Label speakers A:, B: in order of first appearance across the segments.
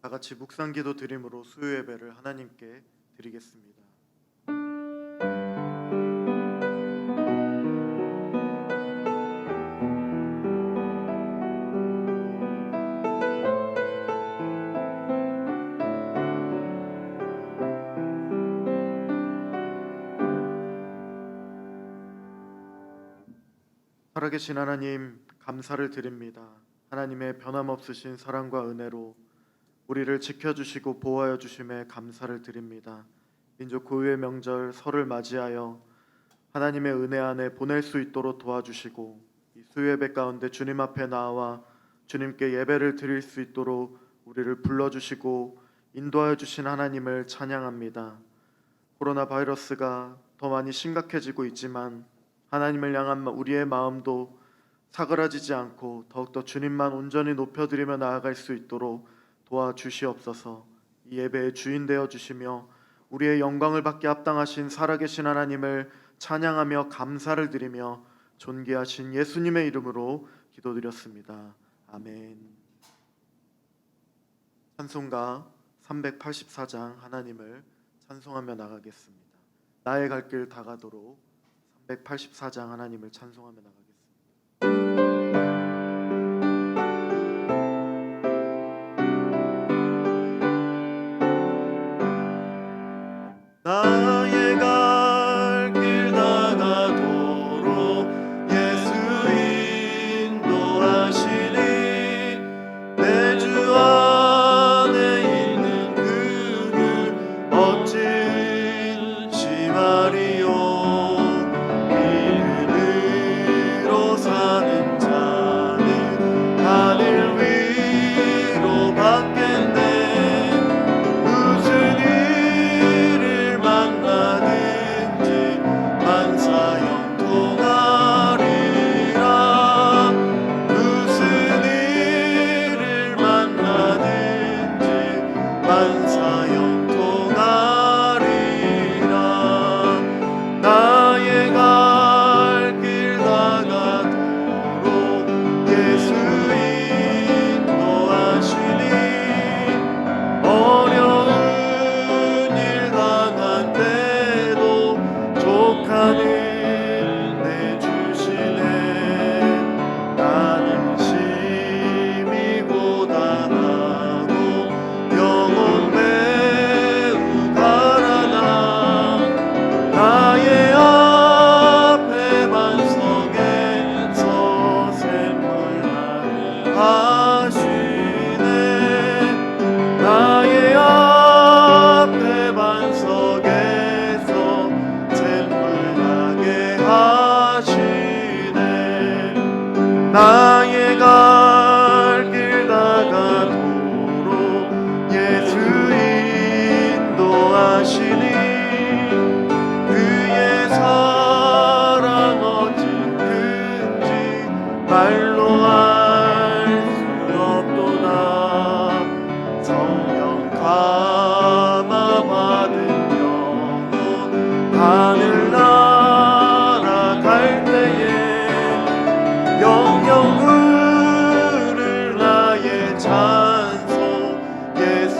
A: 다 같이 묵상기도 드림으로 수요 예배를 하나님께 드리겠습니다. 살아계신 하나님, 감사를 드립니다. 하나님의 변함없으신 사랑과 은혜로 우리를 지켜주시고 보호하여 주심에 감사를 드립니다. 민족 고유의 명절 설을 맞이하여 하나님의 은혜 안에 보낼 수 있도록 도와주시고 이 수요예배 가운데 주님 앞에 나와 주님께 예배를 드릴 수 있도록 우리를 불러주시고 인도하여 주신 하나님을 찬양합니다. 코로나 바이러스가 더 많이 심각해지고 있지만 하나님을 향한 우리의 마음도 사그라지지 않고 더욱더 주님만 온전히 높여드리며 나아갈 수 있도록 도와주시옵소서. 이 예배의 주인 되어 주시며 우리의 영광을 받게 합당하신 살아계신 하나님을 찬양하며 감사를 드리며 존귀하신 예수님의 이름으로 기도드렸습니다. 아멘. 찬송가 384장 하나님을 찬송하며 나가겠습니다. 나의 갈 길 다가도록 384장 하나님을 찬송하며 나가겠습니다. 나의 갈 길 다가도록 예수 인도하시니 내 주 안에 있는 그를 어찌 심하리요. 믿음으로 사는 자는 하늘 위로 받겠네. 무슨 일을 만나든지 만사 형통하리라. 무슨 일을 만나든지 만사 형통하리라. 나의 갈 길 다가도록 예수 인도하시니 어려운 일 당한데도 족한 은혜 주시네. 나는 심히 고단하고 영혼 매우 가난하. 나의 앞에 반석에서 샘물나게 하시네. 나의 앞에 반석에서 샘물나게 하시네. 나의 갈 길 다가도록 예수 인도하시니 그의 사랑 어찌 큰지 말로 알 수 없도다. 성령 감화 받은 영혼 하늘나라 갈 때에 영영 부를 나의 찬송 예수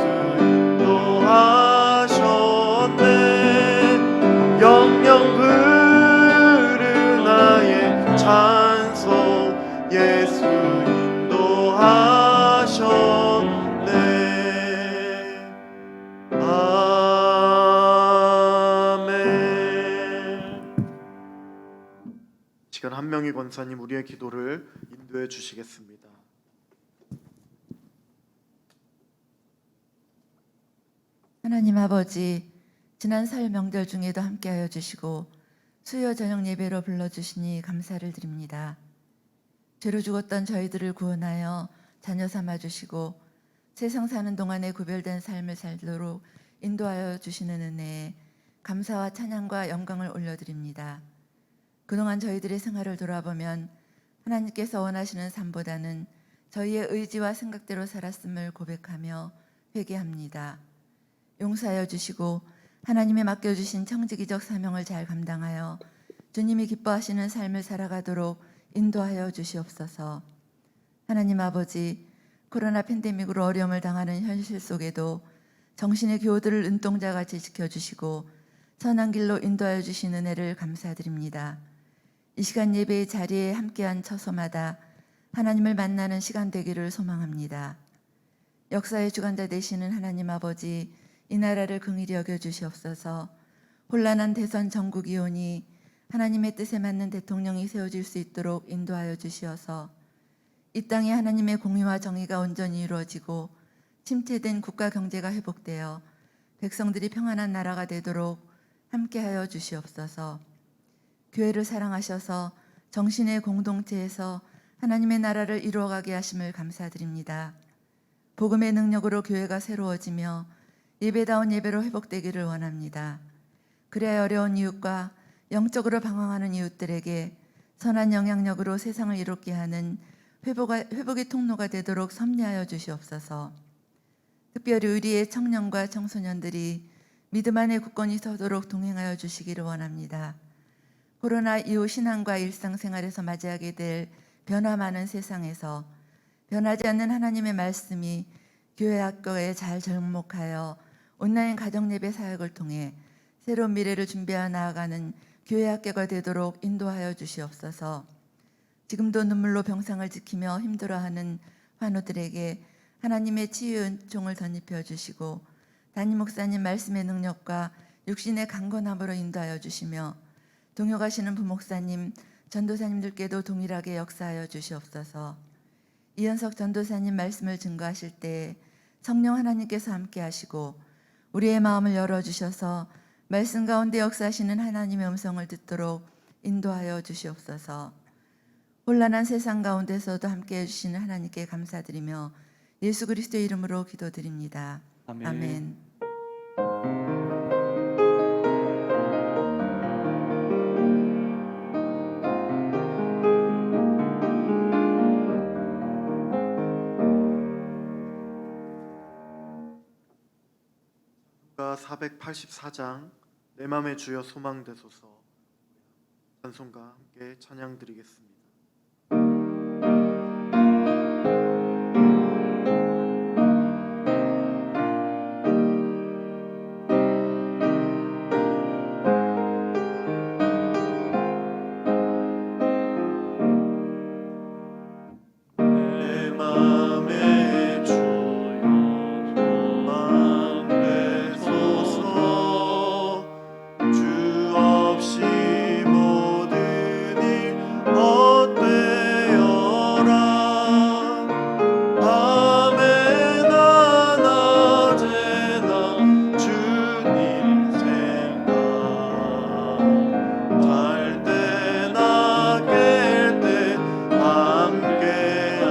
A: 인도하셨네. 영영 부를 나의 찬송 예수 인도하셨네. 아멘. 시간 한명희 권사님 우리의 기도를 인도해 주시겠습니다.
B: 하나님 아버지, 지난 설 명절 중에도 함께하여 주시고 수요 저녁 예배로 불러주시니 감사를 드립니다. 죄로 죽었던 저희들을 구원하여 자녀 삼아 주시고 세상 사는 동안에 구별된 삶을 살도록 인도하여 주시는 은혜에 감사와 찬양과 영광을 올려드립니다. 그동안 저희들의 생활을 돌아보면 하나님께서 원하시는 삶보다는 저희의 의지와 생각대로 살았음을 고백하며 회개합니다. 용서하여 주시고 하나님이 맡겨주신 청지기적 사명을 잘 감당하여 주님이 기뻐하시는 삶을 살아가도록 인도하여 주시옵소서. 하나님 아버지, 코로나 팬데믹으로 어려움을 당하는 현실 속에도 정신의 교우들을 눈동자같이 지켜주시고 선한 길로 인도하여 주신 은혜를 감사드립니다. 이 시간 예배의 자리에 함께한 처소마다 하나님을 만나는 시간 되기를 소망합니다. 역사의 주관자 되시는 하나님 아버지, 이 나라를 긍휼히 여겨 주시옵소서. 혼란한 대선 전국위원이 하나님의 뜻에 맞는 대통령이 세워질 수 있도록 인도하여 주시어서 이 땅에 하나님의 공의와 정의가 온전히 이루어지고 침체된 국가 경제가 회복되어 백성들이 평안한 나라가 되도록 함께하여 주시옵소서. 교회를 사랑하셔서 정신의 공동체에서 하나님의 나라를 이루어가게 하심을 감사드립니다. 복음의 능력으로 교회가 새로워지며 예배다운 예배로 회복되기를 원합니다. 그래야 어려운 이웃과 영적으로 방황하는 이웃들에게 선한 영향력으로 세상을 이롭게 하는 회복의 통로가 되도록 섭리하여 주시옵소서. 특별히 우리의 청년과 청소년들이 믿음 안에 굳건히 서도록 동행하여 주시기를 원합니다. 코로나 이후 신앙과 일상생활에서 맞이하게 될 변화 많은 세상에서 변하지 않는 하나님의 말씀이 교회 학교에 잘 접목하여 온라인 가정예배 사역을 통해 새로운 미래를 준비하여 나아가는 교회 학교가 되도록 인도하여 주시옵소서. 지금도 눈물로 병상을 지키며 힘들어하는 환우들에게 하나님의 치유의 은총을 덧입혀 주시고 담임 목사님 말씀의 능력과 육신의 강건함으로 인도하여 주시며 동역하시는 부목사님, 전도사님들께도 동일하게 역사하여 주시옵소서. 이현석 전도사님 말씀을 증거하실 때 성령 하나님께서 함께 하시고 우리의 마음을 열어주셔서 말씀 가운데 역사하시는 하나님의 음성을 듣도록 인도하여 주시옵소서. 혼란한 세상 가운데서도 함께 해주시는 하나님께 감사드리며 예수 그리스도의 이름으로 기도드립니다.
C: 아멘.
B: 아멘.
A: 가 484장 내 맘의 주여 소망되소서. 찬송과 함께 찬양 드리겠습니다. 내 맘의 주여 소망되소서. 주 없이 모든 일 헛되어라. 밤에나 낮에나 주님 생각. 잘 때나 깰 때 함께하소서.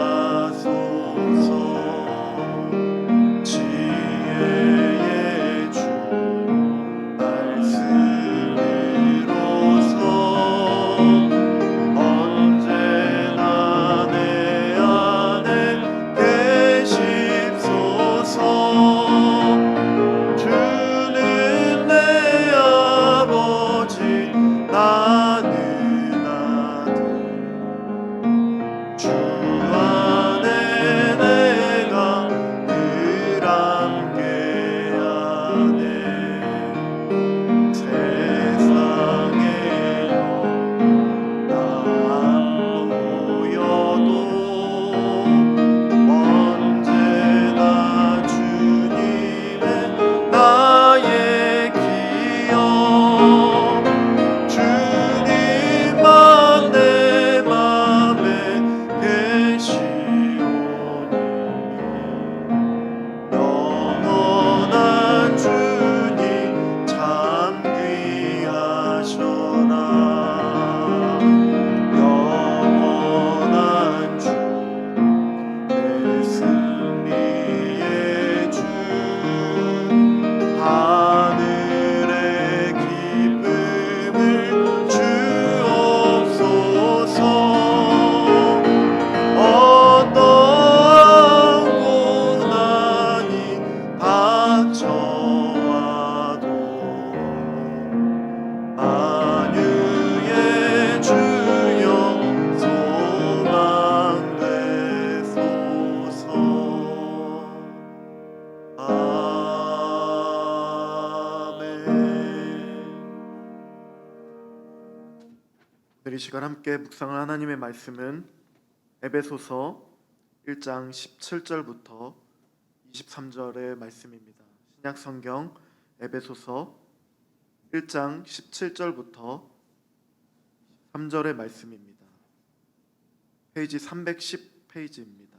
A: 오늘 이 시간 함께 묵상할 하나님의 말씀은 에베소서 1장 17절부터 23절의 말씀입니다. 신약 성경 에베소서 1장 17절부터 3절의 말씀입니다. 페이지 310페이지입니다.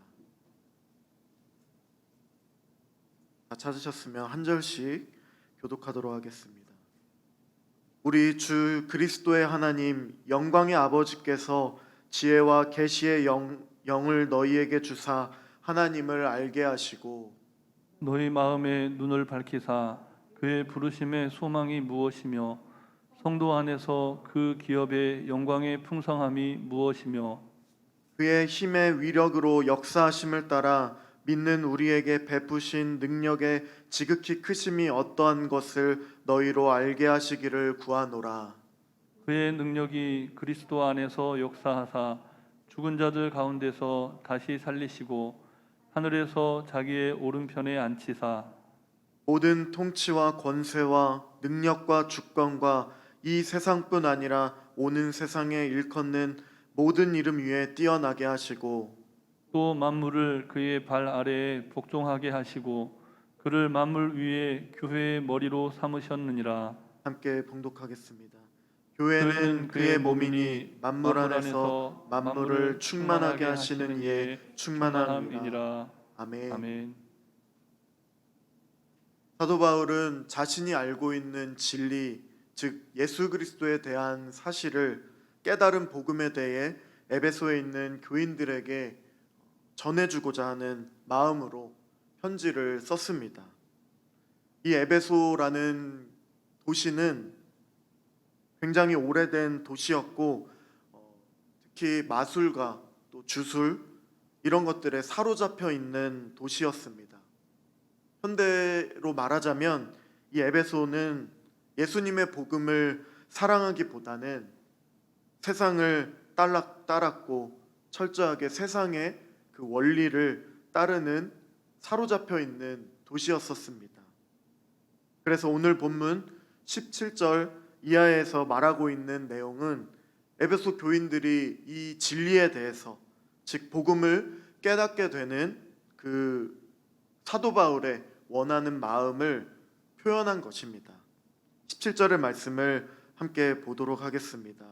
A: 다 찾으셨으면 한 절씩 교독하도록 하겠습니다. 우리 주 그리스도의 하나님 영광의 아버지께서 지혜와 계시의 영을 너희에게 주사 하나님을 알게 하시고
C: 너희 마음의 눈을 밝히사 그의 부르심의 소망이 무엇이며 성도 안에서 그 기업의 영광의 풍성함이 무엇이며
A: 그의 힘의 위력으로 역사하심을 따라 믿는 우리에게 베푸신 능력의 지극히 크심이 어떠한 것을 너희로 알게 하시기를 구하노라.
C: 그의 능력이 그리스도 안에서 역사하사 죽은 자들 가운데서 다시 살리시고 하늘에서 자기의 오른편에 앉히사
A: 모든 통치와 권세와 능력과 주권과 이 세상뿐 아니라 오는 세상에 일컫는 모든 이름 위에 뛰어나게 하시고
C: 또 만물을 그의 발 아래에 복종하게 하시고 그를 만물 위에 교회의 머리로 삼으셨느니라.
A: 함께 봉독하겠습니다. 교회는 그의 몸이니 만물 안에서 만물을 충만하게 하시는 이의 충만함이니라. 아멘.
C: 아멘.
A: 사도 바울은 자신이 알고 있는 진리, 즉 예수 그리스도에 대한 사실을 깨달은 복음에 대해 에베소에 있는 교인들에게 전해주고자 하는 마음으로 편지를 썼습니다. 이 에베소라는 도시는 굉장히 오래된 도시였고 특히 마술과 또 주술 이런 것들에 사로잡혀 있는 도시였습니다. 현대로 말하자면 이 에베소는 예수님의 복음을 사랑하기보다는 세상을 따랐고 철저하게 세상의 그 원리를 따르는 사로잡혀 있는 도시였었습니다. 그래서 오늘 본문 17절 이하에서 말하고 있는 내용은 에베소 교인들이 이 진리에 대해서 즉 복음을 깨닫게 되는 그 사도 바울의 원하는 마음을 표현한 것입니다. 17절의 말씀을 함께 보도록 하겠습니다.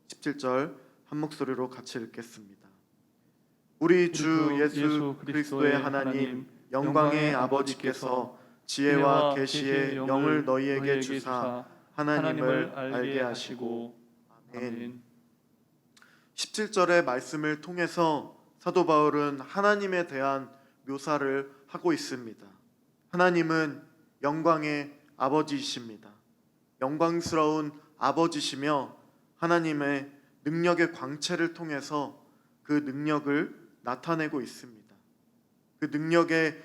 A: 17절 한 목소리로 같이 읽겠습니다. 우리 주 예수 그리스도의 하나님 영광의 아버지께서 지혜와 계시의 영을 너희에게 주사 하나님을 알게 하시고 아멘. 17절의 말씀을 통해서 사도 바울은 하나님에 대한 묘사를 하고 있습니다. 하나님은 영광의 아버지이십니다. 영광스러운 아버지시며 하나님의 능력의 광채를 통해서 그 능력을 나타내고 있습니다. 그 능력에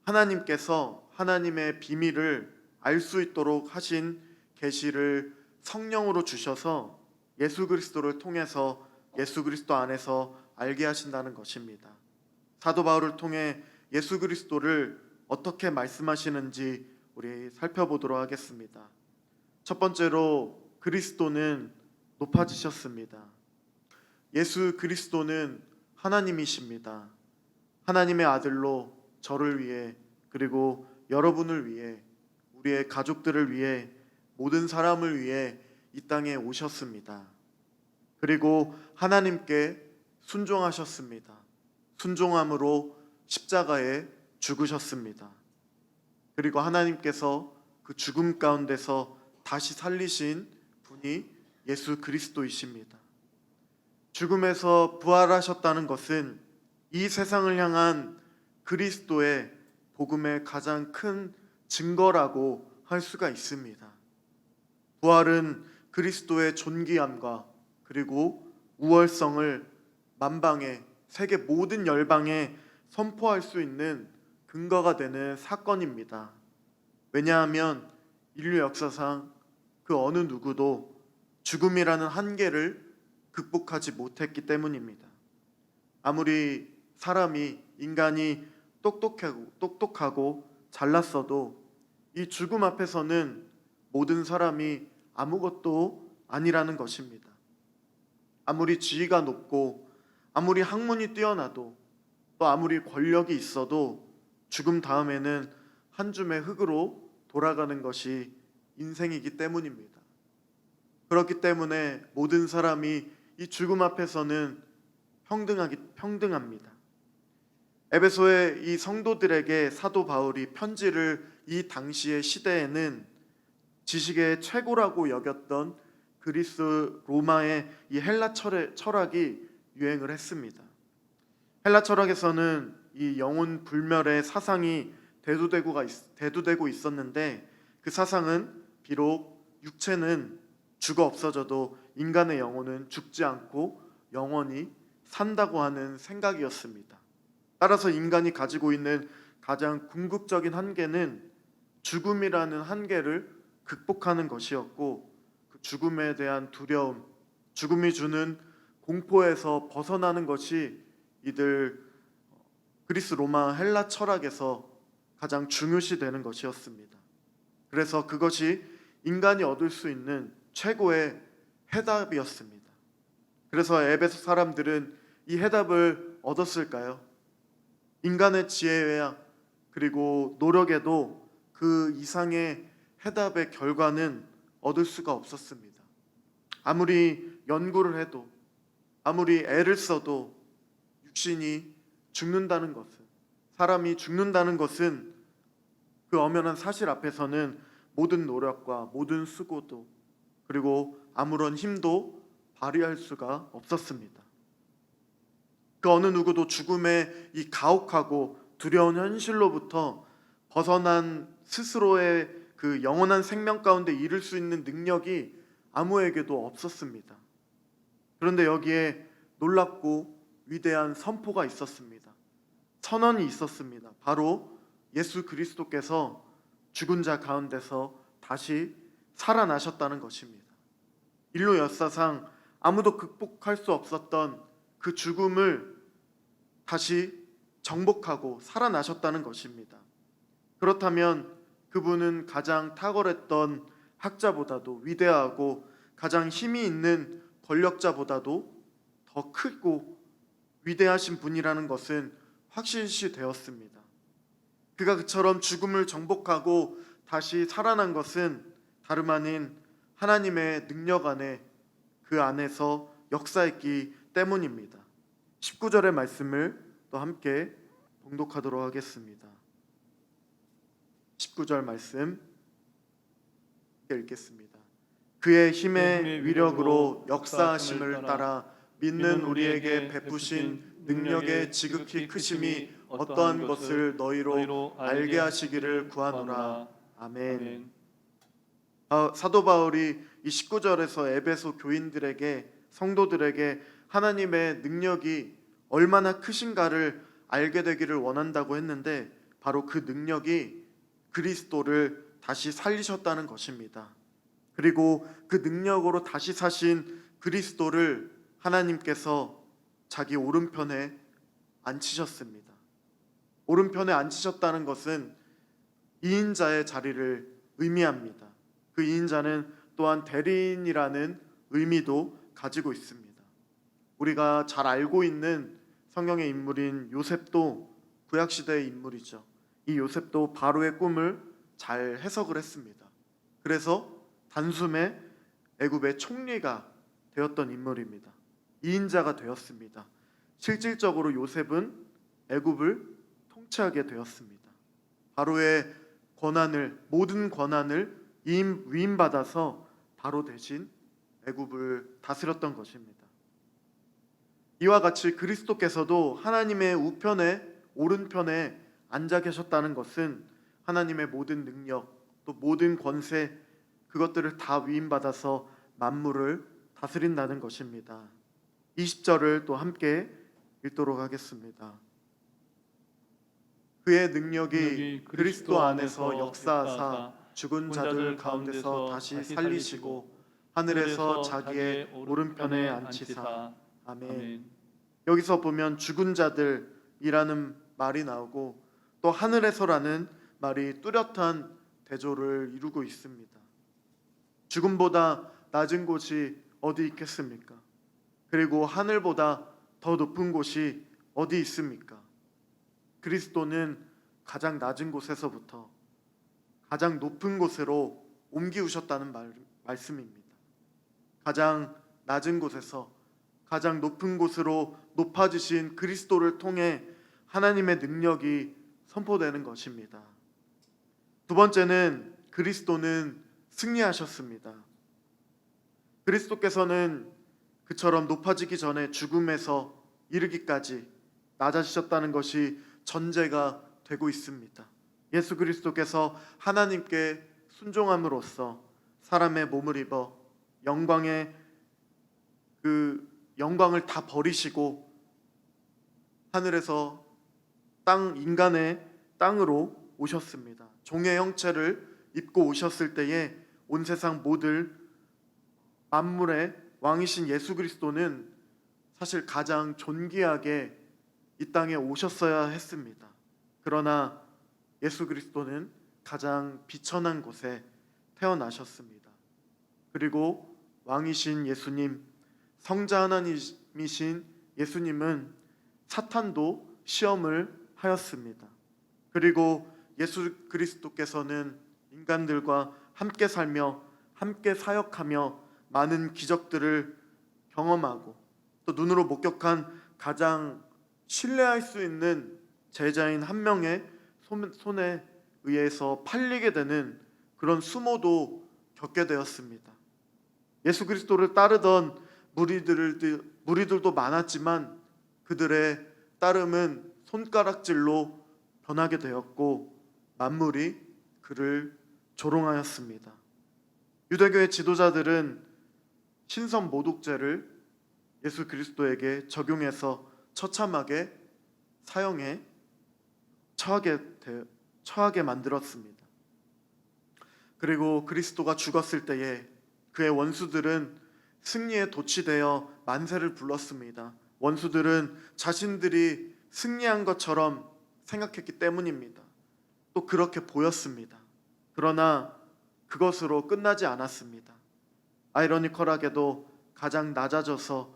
A: 하나님께서 하나님의 비밀을 알 수 있도록 하신 계시를 성령으로 주셔서 예수 그리스도를 통해서 예수 그리스도 안에서 알게 하신다는 것입니다. 사도 바울을 통해 예수 그리스도를 어떻게 말씀하시는지 우리 살펴보도록 하겠습니다. 첫 번째로 그리스도는 높아지셨습니다. 예수 그리스도는 하나님이십니다. 하나님의 아들로 저를 위해 그리고 여러분을 위해 우리의 가족들을 위해 모든 사람을 위해 이 땅에 오셨습니다. 그리고 하나님께 순종하셨습니다. 순종함으로 십자가에 죽으셨습니다. 그리고 하나님께서 그 죽음 가운데서 다시 살리신 분이 예수 그리스도이십니다. 죽음에서 부활하셨다는 것은 이 세상을 향한 그리스도의 복음의 가장 큰 증거라고 할 수가 있습니다. 부활은 그리스도의 존귀함과 그리고 우월성을 만방에 세계 모든 열방에 선포할 수 있는 근거가 되는 사건입니다. 왜냐하면 인류 역사상 그 어느 누구도 죽음이라는 한계를 극복하지 못했기 때문입니다. 아무리 인간이 똑똑하고 잘났어도 이 죽음 앞에서는 모든 사람이 아무것도 아니라는 것입니다. 아무리 지위가 높고 아무리 학문이 뛰어나도 또 아무리 권력이 있어도 죽음 다음에는 한 줌의 흙으로 돌아가는 것이 인생이기 때문입니다. 그렇기 때문에 모든 사람이 이 죽음 앞에서는 평등합니다. 에베소의 이 성도들에게 사도 바울이 편지를 이 당시의 시대에는 지식의 최고라고 여겼던 그리스 로마의 이 헬라 철학이 유행을 했습니다. 헬라 철학에서는 이 영혼 불멸의 사상이 대두되고 있었는데 그 사상은 비록 육체는 죽어 없어져도 인간의 영혼은 죽지 않고 영원히 산다고 하는 생각이었습니다. 따라서 인간이 가지고 있는 가장 궁극적인 한계는 죽음이라는 한계를 극복하는 것이었고 그 죽음에 대한 두려움, 죽음이 주는 공포에서 벗어나는 것이 이들 그리스 로마 헬라 철학에서 가장 중요시되는 것이었습니다. 그래서 그것이 인간이 얻을 수 있는 최고의 해답이었습니다. 그래서 에베소 사람들은 이 해답을 얻었을까요? 인간의 지혜야 그리고 노력에도 그 이상의 해답의 결과는 얻을 수가 없었습니다. 아무리 연구를 해도 아무리 애를 써도 육신이 죽는다는 것은, 사람이 죽는다는 것은 그 엄연한 사실 앞에서는 모든 노력과 모든 수고도 그리고 아무런 힘도 발휘할 수가 없었습니다. 그 어느 누구도 죽음의 이 가혹하고 두려운 현실로부터 벗어난 스스로의 그 영원한 생명 가운데 이룰 수 있는 능력이 아무에게도 없었습니다. 그런데 여기에 놀랍고 위대한 선포가 있었습니다. 선언이 있었습니다. 바로 예수 그리스도께서 죽은 자 가운데서 다시 살아나셨다는 것입니다. 인류 역사상 아무도 극복할 수 없었던 그 죽음을 다시 정복하고 살아나셨다는 것입니다. 그렇다면 그분은 가장 탁월했던 학자보다도 위대하고 가장 힘이 있는 권력자보다도 더 크고 위대하신 분이라는 것은 확실시 되었습니다. 그가 그처럼 죽음을 정복하고 다시 살아난 것은 다름 아닌 하나님의 능력 안에 그 안에서 역사했기 때문입니다. 19절의 말씀을 또 함께 봉독하도록 하겠습니다. 19절 말씀 읽겠습니다. 그의 힘의 위력으로 역사하심을 따라 믿는 우리에게 베푸신 능력의 지극히 크심이 어떠한 것을 너희로 알게 하시기를 구하노라. 아멘. 사도 바울이 이 19절에서 에베소 교인들에게 성도들에게 하나님의 능력이 얼마나 크신가를 알게 되기를 원한다고 했는데 바로 그 능력이 그리스도를 다시 살리셨다는 것입니다. 그리고 그 능력으로 다시 사신 그리스도를 하나님께서 자기 오른편에 앉히셨습니다. 오른편에 앉히셨다는 것은 이인자의 자리를 의미합니다. 그 이인자는 또한 대리인이라는 의미도 가지고 있습니다. 우리가 잘 알고 있는 성경의 인물인 요셉도 구약시대의 인물이죠. 이 요셉도 바로의 꿈을 잘 해석을 했습니다. 그래서 단숨에 애굽의 총리가 되었던 인물입니다. 이인자가 되었습니다. 실질적으로 요셉은 애굽을 통치하게 되었습니다. 바로의 모든 권한을 위임받아서 바로 대신 애굽을 다스렸던 것입니다. 이와 같이 그리스도께서도 하나님의 우편에 오른편에 앉아 계셨다는 것은 하나님의 모든 능력 또 모든 권세 그것들을 다 위임받아서 만물을 다스린다는 것입니다. 20절을 또 함께 읽도록 하겠습니다. 그의 능력이 그리스도 안에서 역사하사 죽은 자들 가운데서 다시 살리시고 하늘에서 자기의 오른편에 앉히사. 아멘. 여기서 보면 죽은 자들이라는 말이 나오고 또 하늘에서라는 말이 뚜렷한 대조를 이루고 있습니다. 죽음보다 낮은 곳이 어디 있겠습니까? 그리고 하늘보다 더 높은 곳이 어디 있습니까? 그리스도는 가장 낮은 곳에서부터 가장 높은 곳으로 옮기우셨다는 말씀입니다. 가장 낮은 곳에서 가장 높은 곳으로 높아지신 그리스도를 통해 하나님의 능력이 선포되는 것입니다. 두 번째는 그리스도는 승리하셨습니다. 그리스도께서는 그처럼 높아지기 전에 죽음에서 이르기까지 낮아지셨다는 것이 전제가 되고 있습니다. 예수 그리스도께서 하나님께 순종함으로써 사람의 몸을 입어 영광의 그 영광을 다 버리시고 하늘에서 인간의 땅으로 오셨습니다. 종의 형체를 입고 오셨을 때에 온 세상 모든 만물의 왕이신 예수 그리스도는 사실 가장 존귀하게 이 땅에 오셨어야 했습니다. 그러나 예수 그리스도는 가장 비천한 곳에 태어나셨습니다. 그리고 왕이신 예수님, 성자 하나님이신 예수님은 사탄도 시험을 하였습니다. 그리고 예수 그리스도께서는 인간들과 함께 살며 함께 사역하며 많은 기적들을 경험하고 또 눈으로 목격한 가장 신뢰할 수 있는 제자인 한 명의 손에 의해서 팔리게 되는 그런 수모도 겪게 되었습니다. 예수 그리스도를 따르던 무리들도 많았지만 그들의 따름은 손가락질로 변하게 되었고 만물이 그를 조롱하였습니다. 유대교의 지도자들은 신선 모독죄를 예수 그리스도에게 적용해서 처참하게 사형에 처하게 만들었습니다. 그리고 그리스도가 죽었을 때에 그의 원수들은 승리에 도취되어 만세를 불렀습니다. 원수들은 자신들이 승리한 것처럼 생각했기 때문입니다. 또 그렇게 보였습니다. 그러나 그것으로 끝나지 않았습니다. 아이러니컬하게도 가장 낮아져서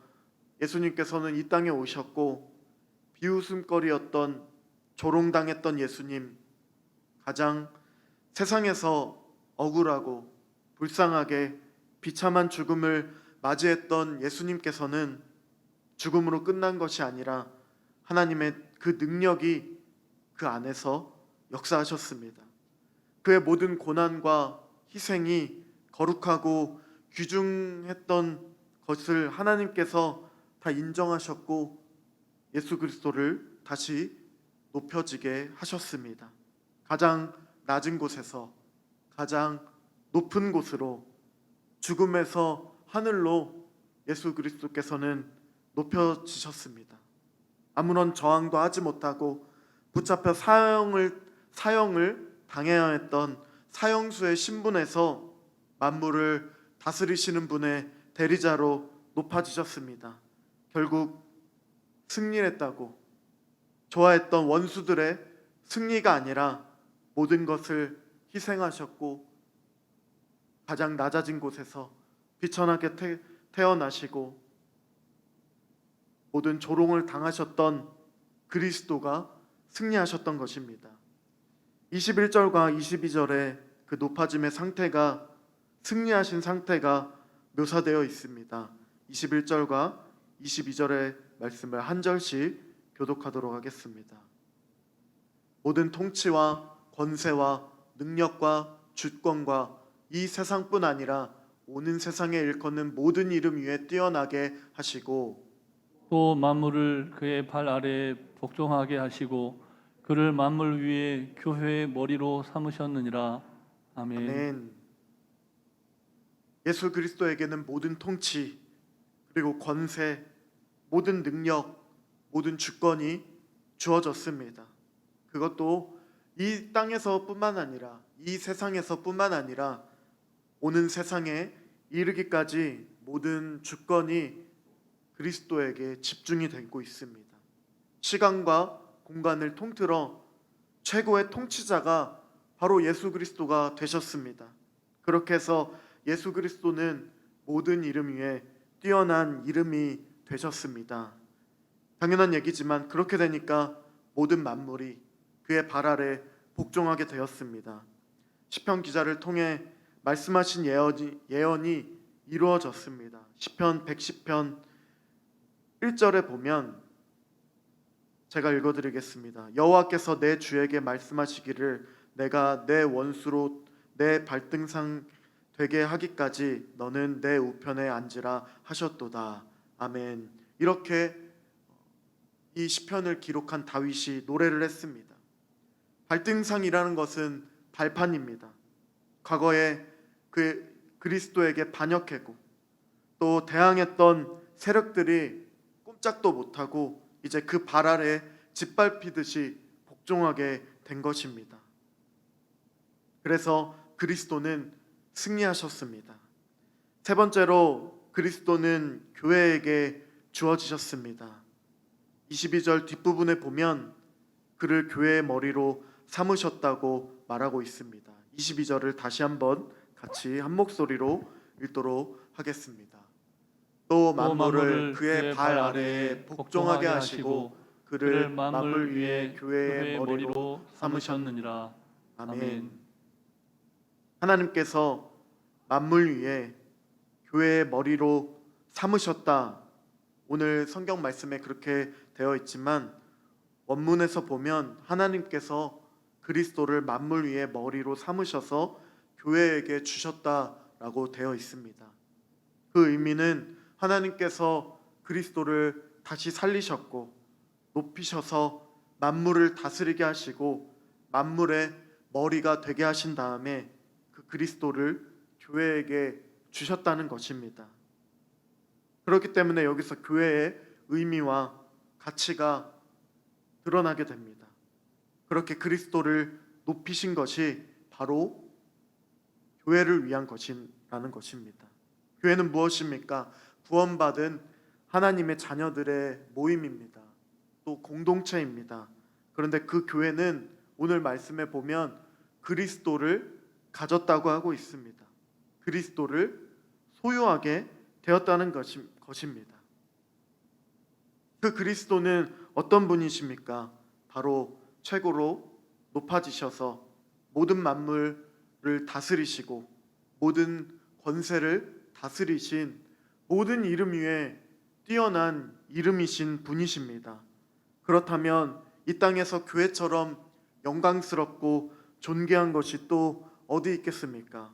A: 예수님께서는 이 땅에 오셨고 비웃음거리였던 조롱당했던 예수님, 가장 세상에서 억울하고 불쌍하게 비참한 죽음을 맞이했던 예수님께서는 죽음으로 끝난 것이 아니라 하나님의 그 능력이 그 안에서 역사하셨습니다. 그의 모든 고난과 희생이 거룩하고 귀중했던 것을 하나님께서 다 인정하셨고 예수 그리스도를 다시 높여지게 하셨습니다. 가장 낮은 곳에서 가장 높은 곳으로 죽음에서 하늘로 예수 그리스도께서는 높여지셨습니다. 아무런 저항도 하지 못하고 붙잡혀 사형을 당해야 했던 사형수의 신분에서 만물을 다스리시는 분의 대리자로 높아지셨습니다. 결국 승리했다고 좋아했던 원수들의 승리가 아니라 모든 것을 희생하셨고 가장 낮아진 곳에서 비천하게 태어나시고 모든 조롱을 당하셨던 그리스도가 승리하셨던 것입니다. 21절과 22절에 그 높아짐의 상태가 승리하신 상태가 묘사되어 있습니다. 21절과 22절의 말씀을 한 절씩 교독하도록 하겠습니다. 모든 통치와 권세와 능력과 주권과 이 세상뿐 아니라 오는 세상에 일컫는 모든 이름 위에 뛰어나게 하시고
C: 또 만물을 그의 발 아래에 복종하게 하시고 그를 만물 위에 교회의 머리로 삼으셨느니라. 아멘.
A: 아멘. 예수 그리스도에게는 모든 통치 그리고 권세, 모든 능력, 모든 주권이 주어졌습니다. 그것도 이 땅에서뿐만 아니라 이 세상에서뿐만 아니라 오는 세상에 이르기까지 모든 주권이 그리스도에게 집중이 되고 있습니다. 시간과 공간을 통틀어 최고의 통치자가 바로 예수 그리스도가 되셨습니다. 그렇게 해서 예수 그리스도는 모든 이름 위에 뛰어난 이름이 되셨습니다. 당연한 얘기지만 그렇게 되니까 모든 만물이 그의 발 아래 복종하게 되었습니다. 시편 기자를 통해 말씀하신 예언이 이루어졌습니다. 시편 110편 1절에 보면 제가 읽어드리겠습니다. 여호와께서 내 주에게 말씀하시기를 내가 내 원수로 내 발등상 되게 하기까지 너는 내 우편에 앉으라 하셨도다. 아멘. 이렇게 이 시편을 기록한 다윗이 노래를 했습니다. 발등상이라는 것은 발판입니다. 과거에 그 그리스도에게 반역했고 또 대항했던 세력들이 꼼짝도 못하고 이제 그 발 아래 짓밟히듯이 복종하게 된 것입니다. 그래서 그리스도는 승리하셨습니다. 세 번째로 그리스도는 교회에게 주어지셨습니다. 22절 뒷부분에 보면 그를 교회의 머리로 삼으셨다고 말하고 있습니다. 22절을 다시 한번 같이 한 목소리로 읽도록 하겠습니다. 또 만물을 그의 발 아래에 복종하게 하시고 그를 만물 위에 교회의 머리로
C: 삼으셨느니라.
A: 아멘. 하나님께서 만물 위에 교회의 머리로 삼으셨다. 오늘 성경 말씀에 그렇게 되어 있지만 원문에서 보면 하나님께서 그리스도를 만물 위에 머리로 삼으셔서 교회에게 주셨다라고 되어 있습니다. 그 의미는 하나님께서 그리스도를 다시 살리셨고 높이셔서 만물을 다스리게 하시고 만물의 머리가 되게 하신 다음에 그 그리스도를 교회에게 주셨다는 것입니다. 그렇기 때문에 여기서 교회의 의미와 가치가 드러나게 됩니다. 그렇게 그리스도를 높이신 것이 바로 교회를 위한 것이라는 것입니다. 교회는 무엇입니까? 구원받은 하나님의 자녀들의 모임입니다. 또 공동체입니다. 그런데 그 교회는 오늘 말씀에 보면 그리스도를 가졌다고 하고 있습니다. 그리스도를 소유하게 되었다는 것입니다. 그 그리스도는 어떤 분이십니까? 바로 최고로 높아지셔서 모든 만물을 다스리시고 모든 권세를 다스리신 모든 이름 위에 뛰어난 이름이신 분이십니다. 그렇다면 이 땅에서 교회처럼 영광스럽고 존귀한 것이 또 어디 있겠습니까?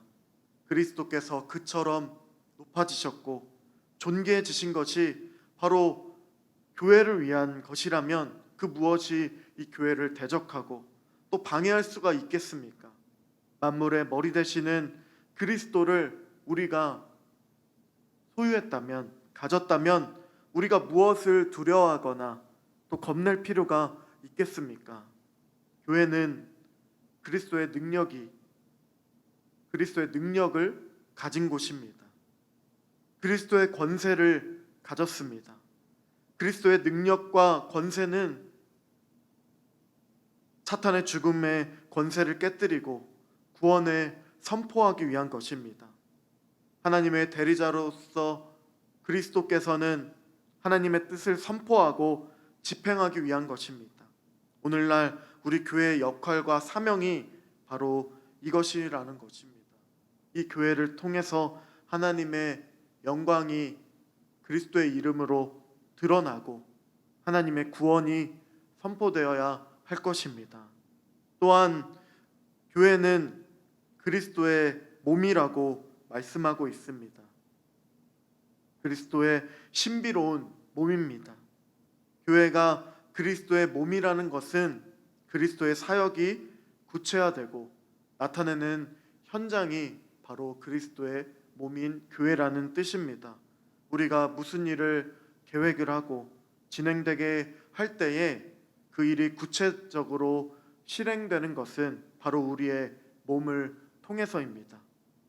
A: 그리스도께서 그처럼 높아지셨고 존귀해지신 것이 바로 교회를 위한 것이라면 그 무엇이 이 교회를 대적하고 또 방해할 수가 있겠습니까? 만물의 머리 되시는 그리스도를 우리가 소유했다면, 가졌다면 우리가 무엇을 두려워하거나 또 겁낼 필요가 있겠습니까? 교회는 그리스도의 능력을 가진 곳입니다. 그리스도의 권세를 가졌습니다. 그리스도의 능력과 권세는 사탄의 죽음의 권세를 깨뜨리고 구원을 선포하기 위한 것입니다. 하나님의 대리자로서 그리스도께서는 하나님의 뜻을 선포하고 집행하기 위한 것입니다. 오늘날 우리 교회의 역할과 사명이 바로 이것이라는 것입니다. 이 교회를 통해서 하나님의 영광이 그리스도의 이름으로 드러나고 하나님의 구원이 선포되어야 할 것입니다. 또한 교회는 그리스도의 몸이라고 말씀하고 있습니다. 그리스도의 신비로운 몸입니다. 교회가 그리스도의 몸이라는 것은 그리스도의 사역이 구체화되고 나타내는 현장이 바로 그리스도의 몸인 교회라는 뜻입니다. 우리가 무슨 일을 계획을 하고 진행되게 할 때에 그 일이 구체적으로 실행되는 것은 바로 우리의 몸을 통해서입니다.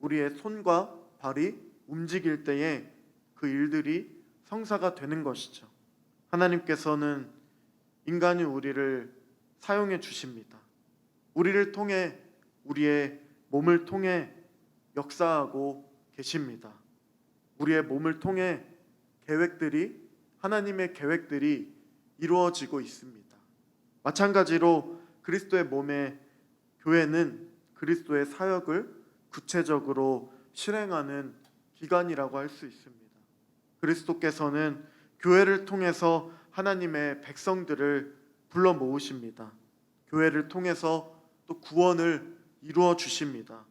A: 우리의 손과 발이 움직일 때에 그 일들이 성사가 되는 것이죠. 하나님께서는 인간인 우리를 사용해 주십니다. 우리를 통해 우리의 몸을 통해 역사하고 계십니다. 우리의 몸을 통해 계획들이 하나님의 계획들이 이루어지고 있습니다. 마찬가지로 그리스도의 몸의 교회는 그리스도의 사역을 구체적으로 실행하는 기관이라고 할 수 있습니다. 그리스도께서는 교회를 통해서 하나님의 백성들을 불러 모으십니다. 교회를 통해서 또 구원을 이루어 주십니다.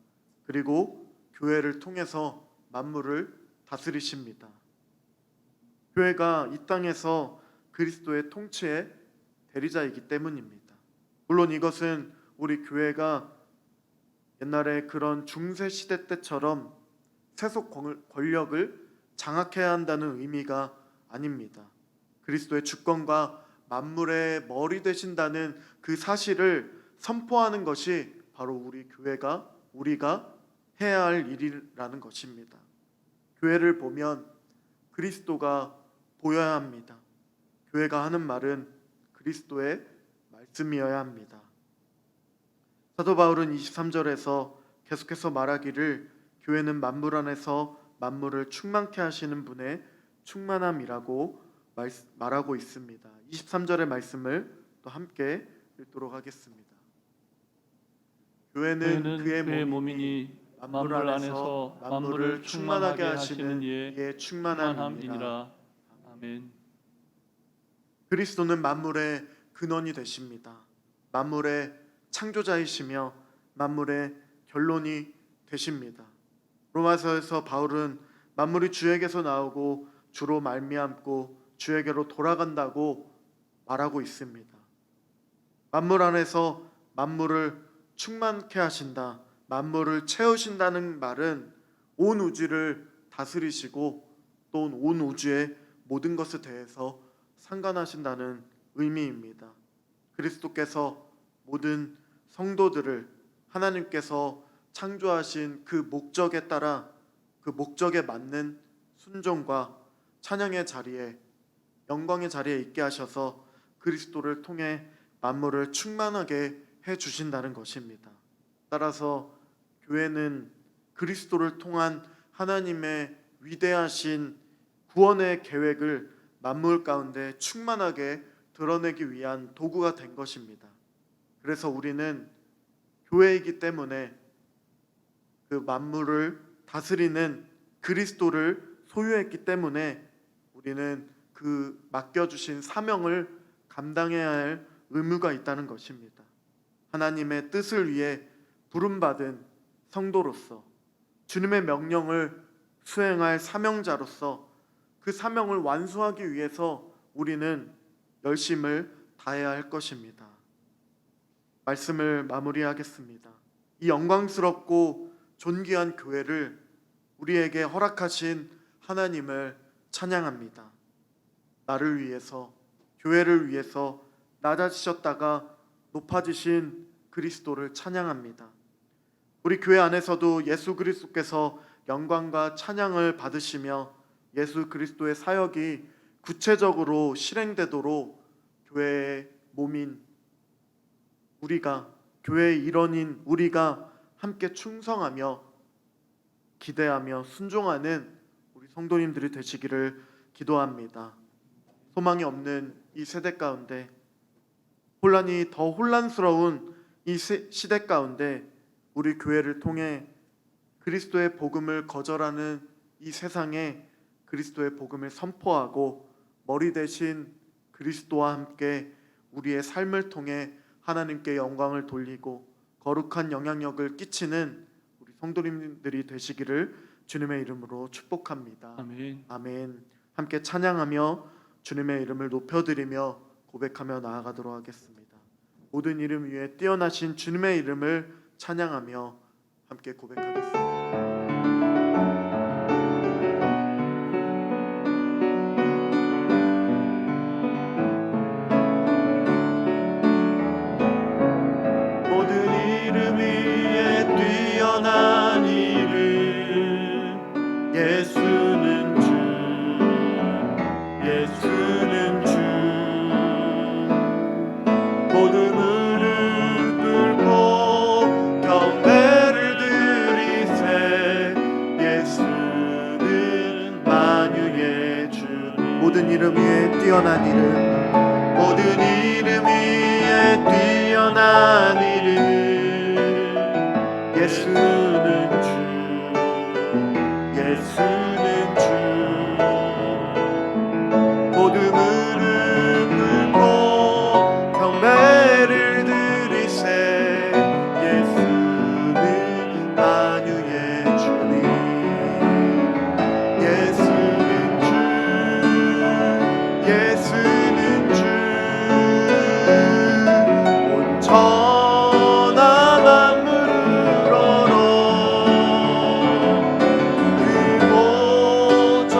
A: 그리고 교회를 통해서 만물을 다스리십니다. 교회가 이 땅에서 그리스도의 통치의 대리자이기 때문입니다. 물론 이것은 우리 교회가 옛날에 그런 중세 시대 때처럼 세속 권력을 장악해야 한다는 의미가 아닙니다. 그리스도의 주권과 만물의 머리 되신다는 그 사실을 선포하는 것이 바로 우리가 해야 할 일이라는 것입니다. 교회를 보면 그리스도가 보여야 합니다. 교회가 하는 말은 그리스도의 말씀이어야 합니다. 사도 바울은 23절에서 계속해서 말하기를 교회는 만물 안에서 만물을 충만케 하시는 분의 충만함이라고 말하고 있습니다. 23절의 말씀을 또 함께 읽도록 하겠습니다. 교회는 그의 몸이니 만물 안에서 만물을 충만하게 하시는 이의 충만함이니라.
C: 아멘.
A: 그리스도는 만물의 근원이 되십니다. 만물의 창조자이시며 만물의 결론이 되십니다. 로마서에서 바울은 만물이 주에게서 나오고 주로 말미암고 주에게로 돌아간다고 말하고 있습니다. 만물 안에서 만물을 충만케 하신다, 만물을 채우신다는 말은 온 우주를 다스리시고 또 온 우주의 모든 것에 대해서 상관하신다는 의미입니다. 그리스도께서 모든 성도들을 하나님께서 창조하신 그 목적에 따라 그 목적에 맞는 순종과 찬양의 자리에, 영광의 자리에 있게 하셔서 그리스도를 통해 만물을 충만하게 해 주신다는 것입니다. 따라서 교회는 그리스도를 통한 하나님의 위대하신 구원의 계획을 만물 가운데 충만하게 드러내기 위한 도구가 된 것입니다. 그래서 우리는 교회이기 때문에 그 만물을 다스리는 그리스도를 소유했기 때문에 우리는 그 맡겨주신 사명을 감당해야 할 의무가 있다는 것입니다. 하나님의 뜻을 위해 부름받은 성도로서 주님의 명령을 수행할 사명자로서 그 사명을 완수하기 위해서 우리는 열심을 다해야 할 것입니다. 말씀을 마무리하겠습니다. 이 영광스럽고 존귀한 교회를 우리에게 허락하신 하나님을 찬양합니다. 나를 위해서, 교회를 위해서 낮아지셨다가 높아지신 그리스도를 찬양합니다. 우리 교회 안에서도 예수 그리스도께서 영광과 찬양을 받으시며 예수 그리스도의 사역이 구체적으로 실행되도록 교회의 몸인 우리가, 교회의 일원인 우리가 함께 충성하며 기대하며 순종하는 우리 성도님들이 되시기를 기도합니다. 소망이 없는 이 세대 가운데, 혼란이 더 혼란스러운 이 시대 가운데 우리 교회를 통해 그리스도의 복음을 거절하는 이 세상에 그리스도의 복음을 선포하고 머리 대신 그리스도와 함께 우리의 삶을 통해 하나님께 영광을 돌리고 거룩한 영향력을 끼치는 우리 성도님들이 되시기를 주님의 이름으로 축복합니다.
C: 아멘.
A: 아멘. 함께 찬양하며 주님의 이름을 높여드리며 고백하며 나아가도록 하겠습니다. 모든 이름 위에 뛰어나신 주님의 이름을 찬양하며 함께 고백하겠습니다.
D: 뛰어난 이름 예수는 주, 예수는 주. 모든 무릎 꿇고 경배를 드리세. 예수는 만유의 주님.
A: 모든 이름 위에 뛰어난 이름,
D: 모든 이름 위에 뛰어난 이름 예수는 주 예수는 주 모든 무릎 꿇고 경배를 드리세 예수는 만유의 주님 예수는 주 예수는 주 온 천하 만물을 얼어 그보좌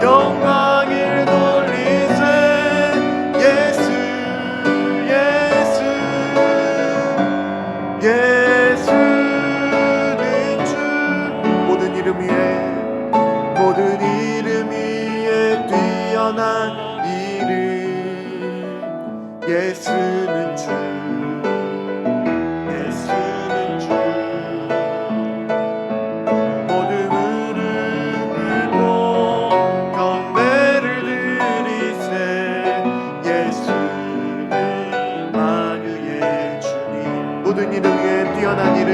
D: 영광을 돌리세 예수 예수 예수는 주 모든 이름 위에 모든 이름 위에 뛰어난 이름 예수는 주 예수는 주 모든 무릎 꿇고 경배를 드리세 예수는 만유의 주님 모든 이름 위에 뛰어난 이름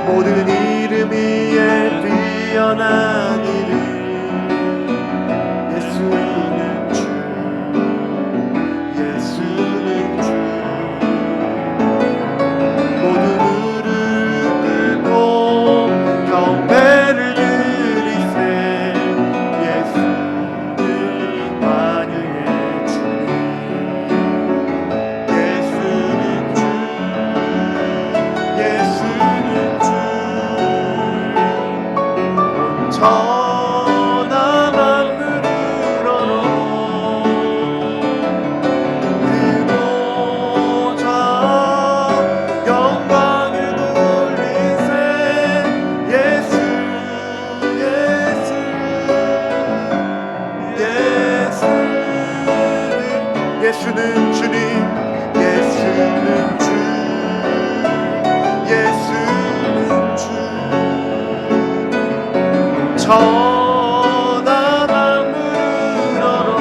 D: 모든 이름 위에 뛰어난 이름 예수는 주 예수는 주 모든 무릎 꿇고 경배를 드리세 예수는 만유의 주님 예수는 주 예수는 주 천하 만물을 얼어 그보좌 영광을 돌리세 예수 예수 예수는 주님 예수는 주 예수는 주 천하 만물을 얼어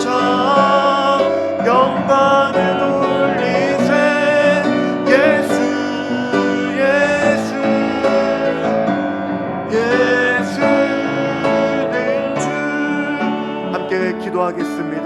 D: 그보좌 영광을 돌리세 예수 예수 예수는 주 함께 기도하겠습니다.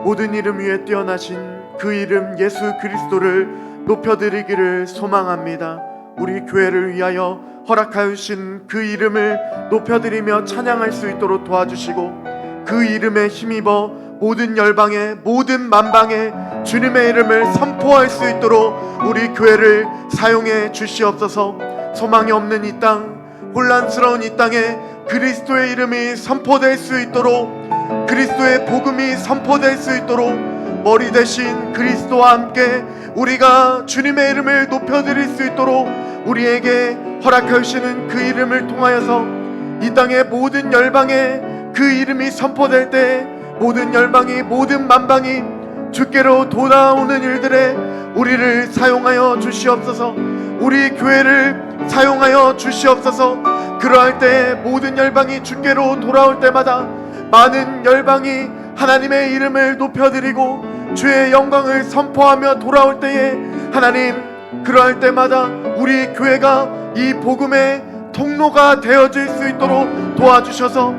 D: 모든 이름 위에 뛰어나신 그 이름 예수 그리스도를 높여드리기를 소망합니다. 우리 교회를 위하여 허락하여 주신 그 이름을 높여드리며 찬양할 수 있도록 도와주시고 그 이름에 힘입어 모든 열방에 모든 만방에 주님의 이름을 선포할 수 있도록 우리 교회를 사용해 주시옵소서. 소망이 없는 이 땅, 혼란스러운 이 땅에 그리스도의 이름이 선포될 수 있도록 그리스도의 복음이 선포될 수 있도록 머리 대신 그리스도와 함께 우리가 주님의 이름을 높여드릴 수 있도록 우리에게 허락하여 주시는 그 이름을 통하여서 이 땅의 모든 열방에 그 이름이 선포될 때 모든 열방이 모든 만방이 주께로 돌아오는 일들에 우리를 사용하여 주시옵소서. 우리 교회를 사용하여 주시옵소서. 그러할 때 모든 열방이 주께로 돌아올 때마다 많은 열방이 하나님의 이름을 높여드리고 주의 영광을 선포하며 돌아올 때에 하나님 그러할 때마다 우리 교회가 이 복음의 통로가 되어질 수 있도록 도와주셔서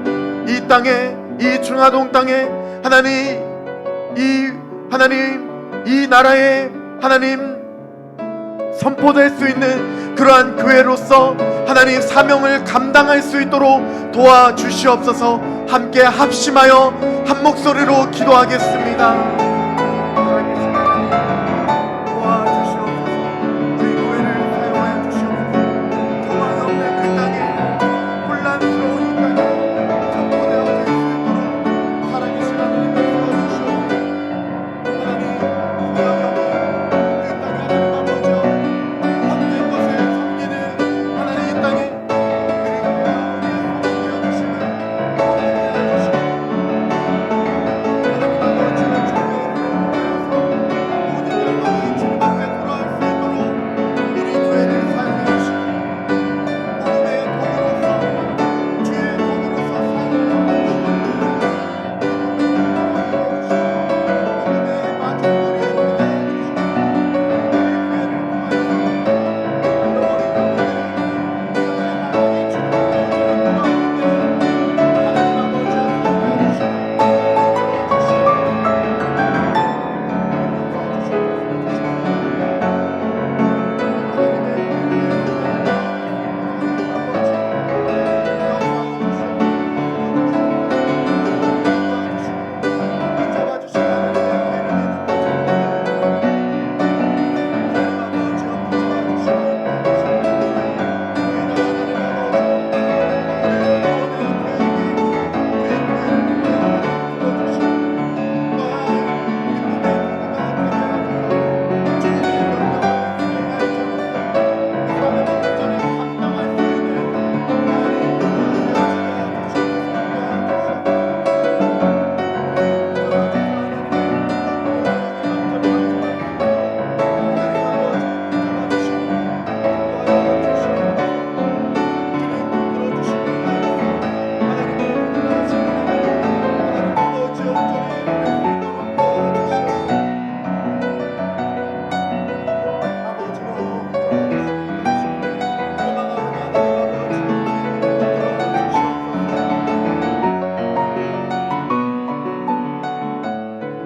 D: 이 땅에 이 중화동 땅에 하나님 이 나라에 하나님 선포될 수 있는 그러한 교회로서 하나님 사명을 감당할 수 있도록 도와주시옵소서. 함께 합심하여 한 목소리로 기도하겠습니다.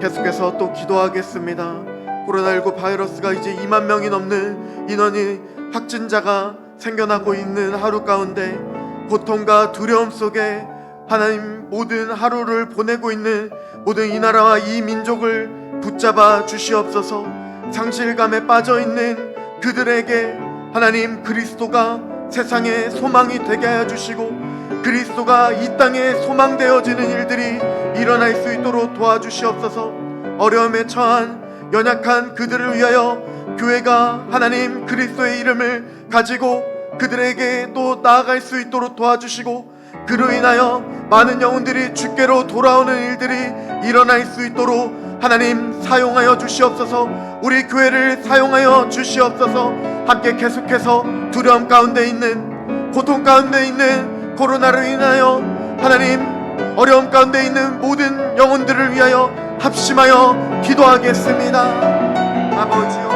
D: 계속해서 또 기도하겠습니다. 코로나19 바이러스가 이제 2만 명이 넘는 인원이 확진자가 생겨나고 있는 하루 가운데 고통과 두려움 속에 하나님 모든 하루를 보내고 있는 모든 이 나라와 이 민족을 붙잡아 주시옵소서. 상실감에 빠져 있는 그들에게 하나님 그리스도가 세상의 소망이 되게 하여 주시고 그리스도가 이 땅에 소망되어지는 일들이 일어날 수 있도록 도와주시옵소서. 어려움에 처한 연약한 그들을 위하여 교회가 하나님 그리스도의 이름을 가지고 그들에게 또 나아갈 수 있도록 도와주시고 그로 인하여 많은 영혼들이 주께로 돌아오는 일들이 일어날 수 있도록 하나님 사용하여 주시옵소서. 우리 교회를 사용하여 주시옵소서. 함께 계속해서 두려움 가운데 있는 고통 가운데 있는 코로나로 인하여 하나님 어려움 가운데 있는 모든 영혼들을 위하여 합심하여 기도하겠습니다. 아버지여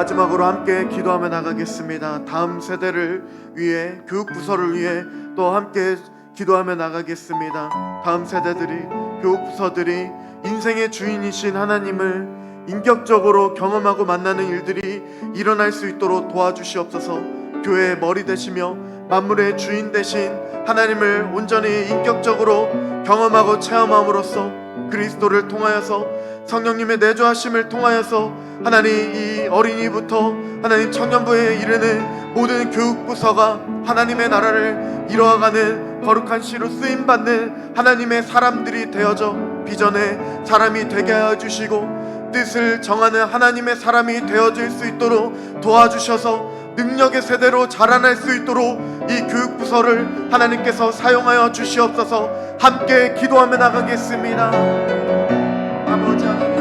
D: 마지막으로 함께 기도하며 나가겠습니다. 다음 세대를 위해 교육부서를 위해 또 함께 기도하며 나가겠습니다. 다음 세대들이 교육부서들이 인생의 주인이신 하나님을 인격적으로 경험하고 만나는 일들이 일어날 수 있도록 도와주시옵소서. 교회의 머리 되시며 만물의 주인 되신 하나님을 온전히 인격적으로 경험하고 체험함으로써 그리스도를 통하여서 성령님의 내주하심을 통하여서 하나님 이 어린이부터 하나님 청년부에 이르는 모든 교육부서가 하나님의 나라를 이루어가는 거룩한 시로 쓰임받는 하나님의 사람들이 되어져 비전의 사람이 되게 하여 주시고 뜻을 정하는 하나님의 사람이 되어질 수 있도록 도와주셔서 능력의 세대로 자라날 수 있도록 이 교육부서를 하나님께서 사용하여 주시옵소서. 함께 기도하며 나가겠습니다. 아버지 하나님,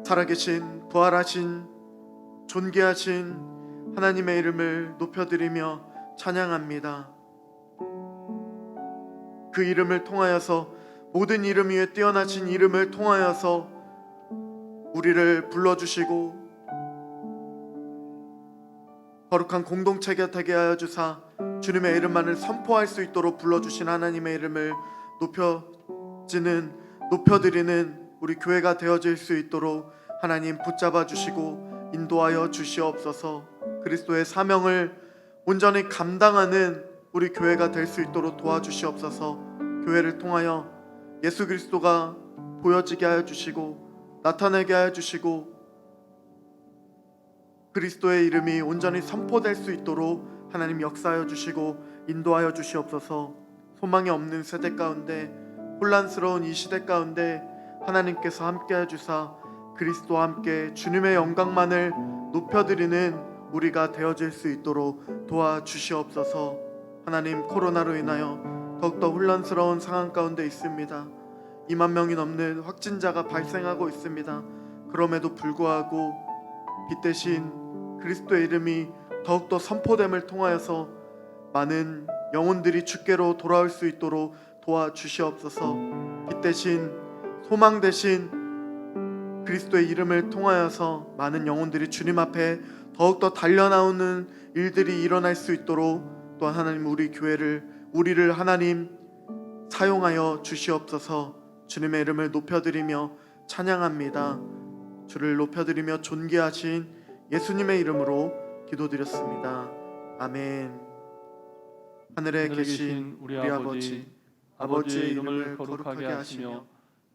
A: 살아계신 부활하신 존귀하신 하나님의 이름을 높여드리며 찬양합니다. 그 이름을 통하여서 모든 이름 위에 뛰어나신 이름을 통하여서 우리를 불러주시고 거룩한 공동체가 되게 하여 주사 주님의 이름만을 선포할 수 있도록 불러주신 하나님의 이름을 높여드리는 우리 교회가 되어질 수 있도록 하나님 붙잡아 주시고 인도하여 주시옵소서. 그리스도의 사명을 온전히 감당하는 우리 교회가 될 수 있도록 도와주시옵소서. 교회를 통하여 예수 그리스도가 보여지게 하여 주시고 나타나게 하여 주시고 그리스도의 이름이 온전히 선포될 수 있도록 하나님 역사하여 주시고 인도하여 주시옵소서. 소망이 없는 세대 가운데 혼란스러운 이 시대 가운데 하나님께서 함께해 주사 그리스도와 함께 주님의 영광만을 높여드리는 우리가 되어질 수 있도록 도와주시옵소서. 하나님, 코로나로 인하여 더욱더 혼란스러운 상황 가운데 있습니다. 2만 명이 넘는 확진자가 발생하고 있습니다. 그럼에도 불구하고 빛 대신 그리스도의 이름이 더욱더 선포됨을 통하여서 많은 영혼들이 주께로 돌아올 수 있도록 도와주시옵소서. 빛 대신 소망 대신 그리스도의 이름을 통하여서 많은 영혼들이 주님 앞에 더욱더 달려나오는 일들이 일어날 수 있도록 또한 하나님 우리를 하나님 사용하여 주시옵소서. 주님의 이름을 높여드리며 찬양합니다. 주를 높여드리며 존귀하신 예수님의 이름으로 기도드렸습니다. 아멘. 하늘에 계신 우리 아버지, 아버지의 이름을 거룩하게 하시며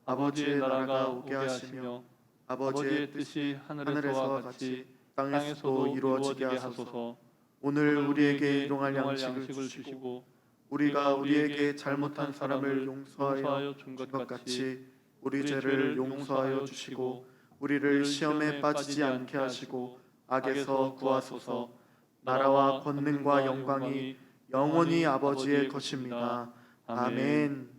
A: 아버지의 나라가 오게 하시며 아버지의 뜻이 하늘에서와 같이 땅에서도 이루어지게 하소서. 오늘 우리에게 일용할 양식을 주시고 우리가 우리에게 잘못한 사람을 용서하여 준 것 같이 우리 죄를 용서하여 주시고 우리를 시험에 빠지지 않게 하시고 악에서 구하소서. 나라와 권능과 영광이 영원히 아버지의 것입니다. 아멘.